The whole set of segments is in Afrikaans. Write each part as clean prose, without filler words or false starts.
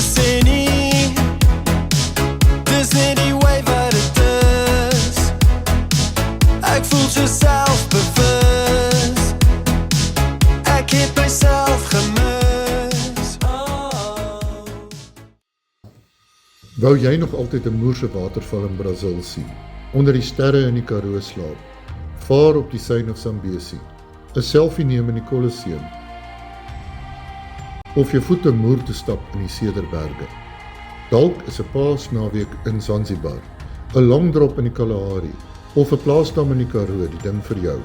sê nie, dis net die way wat het is. Ek voel so selfbewus, ek het myself gemis. Wou jy nog altyd 'n moerse waterval in Brazil sien, onder die sterre in die Karoo slaap, vaar op die Seine of Zambesi, 'n selfie neem in die Colosseum, of jou voete moer te stap in die Cederberge. Dalk is 'n paasnaweek in Zanzibar, 'n long drop in die Kalahari, of 'n plaasdam in die Karoo die ding vir jou.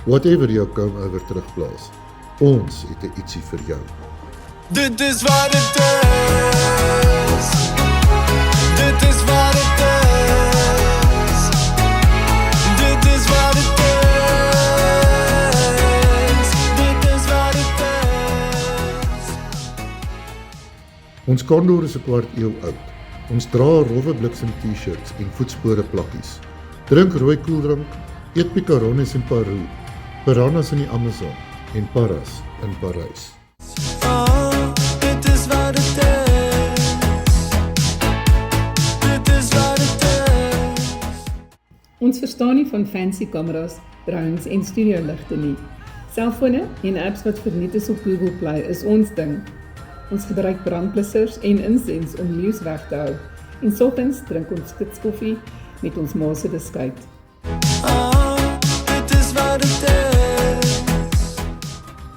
Whatever jou come-over terugplaas, ons het 'n ietsie vir jou. Dit is wat het is. Dit is wat het is. Dit is wat het is. Dit is wat het is. Ons kondor is 'n kwart eeu oud. Ons dra rowwe bliksem t-shirts en voetspore plakkies. Drink rooi koeldrank, eet picarones in Peru, piranhas in die Amazon en parras in Parys. Dit is wat het is. Dit is wat het is. Ons verstaan nie van fancy kameras, drones en studioligte nie. Selfone en apps wat verniet is op Google Play is ons ding. Ons gebruik brandblussers en insens om leeu's weg te hou. En soggens drink ons kitskoffie met ons ma se beskuit. Dit is wat het is.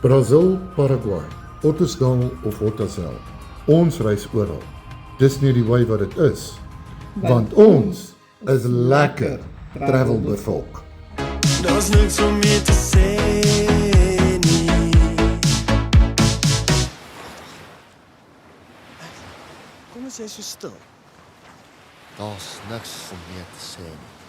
Brazil, Paraguay, Ottosdal of Ottosel. Ons reis oral. Dis nie die way wat dit is, want ons is lekker travel bevolk. Daar's niks om meer te sê nie. Kom is jy so stil? Daar's niks om meer te sê nie.